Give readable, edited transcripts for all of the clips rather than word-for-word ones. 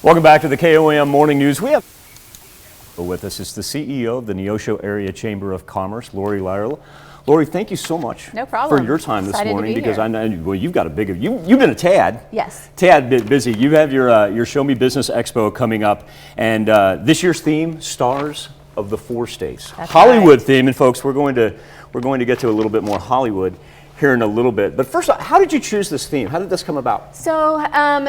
Welcome back to the KOAM Morning News. We have with us is the CEO of the Neosho Area Chamber of Commerce, Lori Lyerl. Lori, thank you so much for your time this morning, because I know you've got a big, you've been a tad. Yes. Tad bit busy. You have your SHO-ME Business Expo coming up, and this year's theme, Stars of the Four States. That's Hollywood right. theme, and folks, we're going to get to a little bit more Hollywood here in a little bit. But first, how did you choose this theme? How did this come about? So,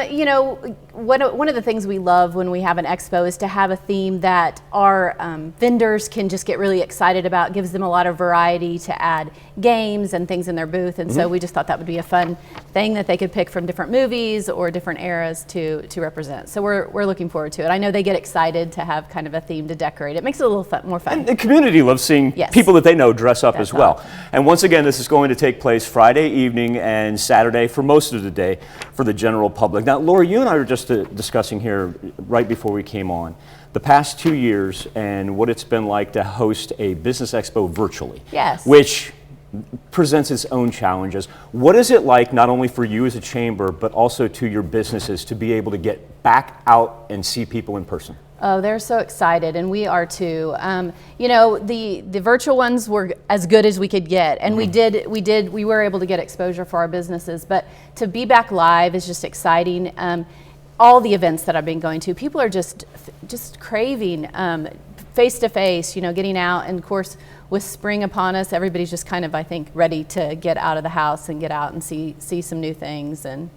you know, one of the things we love when we have an expo is to have a theme that our vendors can just get really excited about, gives them a lot of variety to add games and things in their booth. And so we just thought that would be a fun thing that they could pick from different movies or different eras to represent. So we're looking forward to it. I know they get excited to have kind of a theme to decorate. It makes it a little more fun. And the community loves seeing people that they know dress up as well. And once again, this is going to take place Friday evening and Saturday for most of the day for the general public. Now, Laura, you and I were just discussing here right before we came on the past 2 years and what it's been like to host a business expo virtually. Yes. Which presents its own challenges. What is it like, not only for you as a chamber, but also to your businesses, to be able to get back out and see people in person? Oh, they're so excited, and we are too. You know, the virtual ones were as good as we could get, and we were able to get exposure for our businesses. But to be back live is just exciting. All the events that I've been going to, people are just craving face to face. You know, getting out, and of course, with spring upon us, everybody's just kind of, I think, ready to get out of the house and get out and see some new things and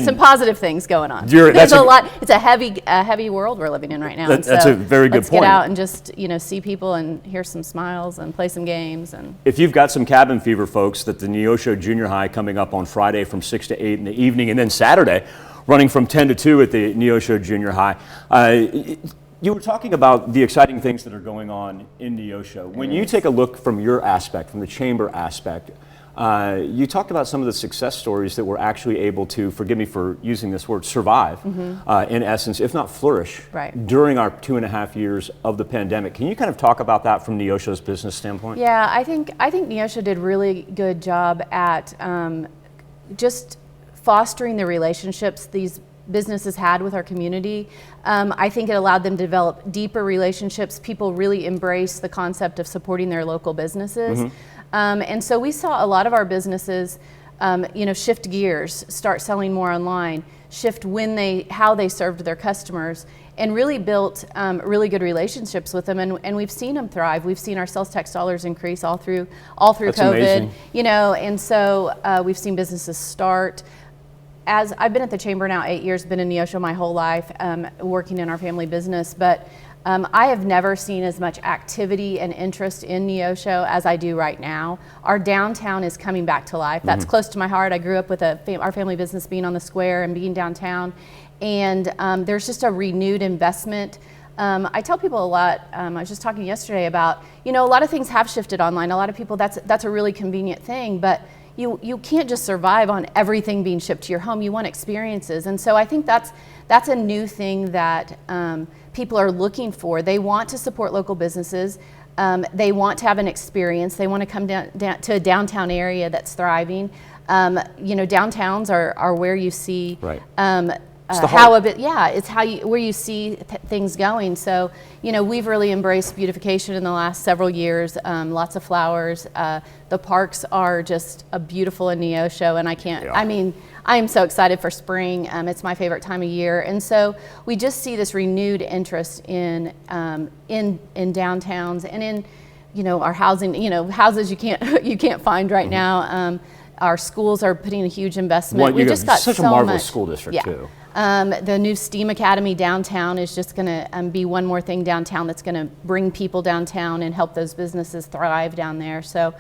some positive things going on. There's a lot. It's a heavy world we're living in right now. That's a very good point. Let's get out and just see people and hear some smiles and play some games. And if you've got some cabin fever, folks, that the Neosho Junior High coming up on Friday from 6 to 8 in the evening, and then Saturday running from 10 to 2 at the Neosho Junior High. You were talking about the exciting things that are going on in Neosho. When you take a look from your aspect, from the chamber aspect, you talked about some of the success stories that were actually able to, forgive me for using this word, survive, in essence, if not flourish, during our 2.5 years of the pandemic. Can you kind of talk about that from Neosho's business standpoint? Yeah, I think Neosho did a really good job at just fostering the relationships these businesses had with our community. I think it allowed them to develop deeper relationships. People really embrace the concept of supporting their local businesses. And so we saw a lot of our businesses shift gears, start selling more online, shift how they served their customers, and really built really good relationships with them. And we've seen them thrive. We've seen our sales tax dollars increase all through That's COVID. Amazing. And so we've seen businesses start. As I've been at the chamber now 8 years, been in Neosho my whole life, working in our family business, but I have never seen as much activity and interest in Neosho as I do right now. Our downtown is coming back to life. That's close to my heart. I grew up with our family business being on the square and being downtown, and there's just a renewed investment. I tell people a lot, I was just talking yesterday about, a lot of things have shifted online. A lot of people, that's a really convenient thing, but you can't just survive on everything being shipped to your home. You want experiences. And so I think that's a new thing that people are looking for. They want to support local businesses. They want to have an experience. They want to come down to a downtown area that's thriving. Downtowns are where you see it's where you see things going. So, we've really embraced beautification in the last several years. Lots of flowers. The parks are just beautiful in Neosho, and I am so excited for spring. It's my favorite time of year, and so we just see this renewed interest in downtowns and in our housing. Houses you can't find right now. Our schools are putting a huge investment. We just got such a marvelous school district too. The new STEAM Academy downtown is just going to be one more thing downtown that's going to bring people downtown and help those businesses thrive down there. So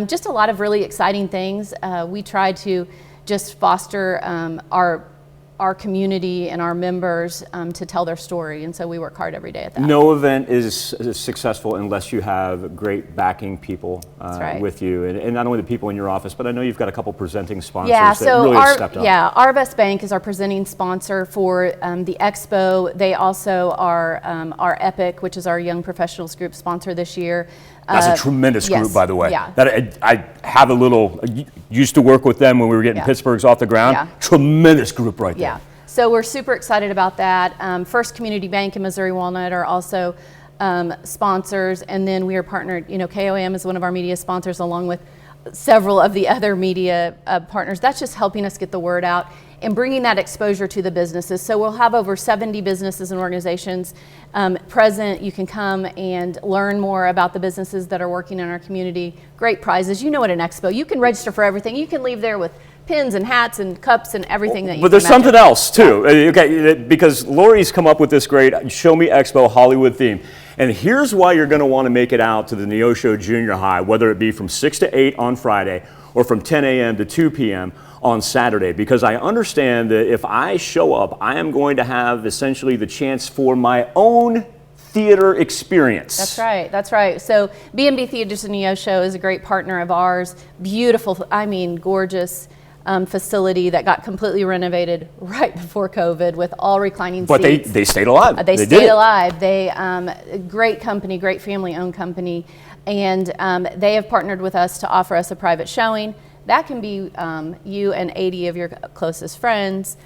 just a lot of really exciting things. We try to just foster our community and our members to tell their story, and so we work hard every day at that. No event is successful unless you have great backing people with you, and not only the people in your office, but I know you've got a couple presenting sponsors that really have stepped up. Yeah, Arvest Bank is our presenting sponsor for the Expo. They also are our Epic, which is our Young Professionals Group sponsor this year. That's a tremendous group, by the way. Yeah. That I have used to work with them when we were getting Pittsburghs off the ground. Yeah. Tremendous group right there. Yeah. So we're super excited about that. First Community Bank and Missouri Walnut are also sponsors, and then we are partnered, KOM is one of our media sponsors along with several of the other media partners. That's just helping us get the word out and bringing that exposure to the businesses. So we'll have over 70 businesses and organizations present. You can come and learn more about the businesses that are working in our community. Great prizes. You know, at an expo, you can register for everything. You can leave there with pins and hats and cups and everything that you But there's can imagine. something else too, okay, because Lori's come up with this great SHO-ME Expo Hollywood theme. And here's why you're going to want to make it out to the Neosho Junior High, whether it be from 6 to 8 on Friday or from 10 a.m. to 2 p.m. on Saturday, because I understand that if I show up, I am going to have essentially the chance for my own theater experience. That's right, that's right. So B&B Theaters in Neosho is a great partner of ours. Beautiful, gorgeous facility that got completely renovated right before COVID with all reclining But seats. they stayed alive. They stayed alive. They great company, great family-owned company, and they have partnered with us to offer us a private showing. That can be you and 80 of your closest friends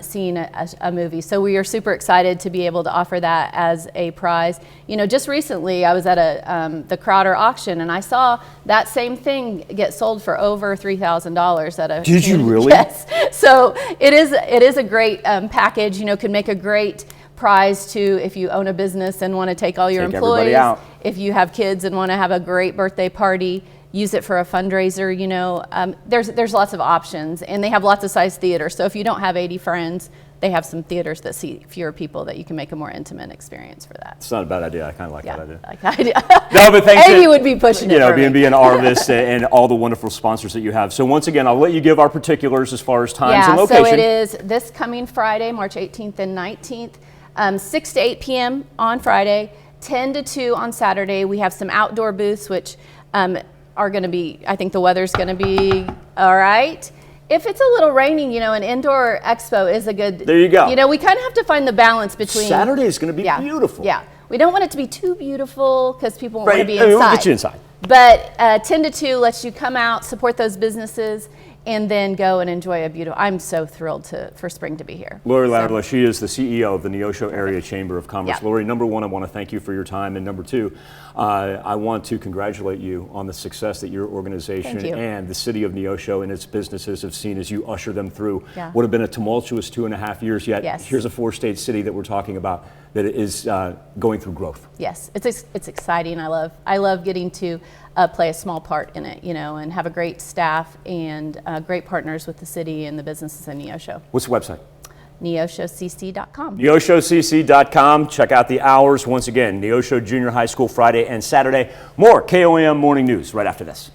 seeing a movie. So we are super excited to be able to offer that as a prize. Just recently I was at the Crowder auction and I saw that same thing get sold for over $3,000 at a. Did you really? Yes. So it is a great package. Could make a great prize to if you own a business and want to take all your Take everybody employees. out. If you have kids and want to have a great birthday party. Use it for a fundraiser, there's lots of options, and they have lots of size theaters. So if you don't have 80 friends, they have some theaters that see fewer people that you can make a more intimate experience for that. It's not a bad idea. I kind of like that idea. Like that idea. No, but thanks. 80 would be pushing it for me. B&B and Arvis and all the wonderful sponsors that you have. So once again, I'll let you give our particulars as far as times and location. So it is this coming Friday, March 18th and 19th, 6 to 8 p.m. on Friday, 10 to 2 on Saturday. We have some outdoor booths, which are going to be, I think the weather's going to be all right. If it's a little raining, an indoor expo is a good. There you go. We kind of have to find the balance between. Saturday is going to be beautiful. Yeah. We don't want it to be too beautiful because people won't want to be We'll inside. get you inside. But 10 to 2 lets you come out, support those businesses, and then go and enjoy a beautiful. I'm so thrilled for spring to be here. Lori Ladler, she is the CEO of the Neosho Area Chamber of Commerce. Yeah. Lori, number one, I want to thank you for your time, and number two, I want to congratulate you on the success that your organization and the city of Neosho and its businesses have seen as you usher them through what have been a tumultuous 2.5 years, yet here's a 4-state city that we're talking about that is going through growth. Yes, it's exciting. I love getting to play a small part in it, and have a great staff and great partners with the city and the businesses in Neosho. What's the website? NeoshoCC.com. NeoshoCC.com. Check out the hours. Once again, Neosho Junior High School Friday and Saturday. More KOM Morning News right after this.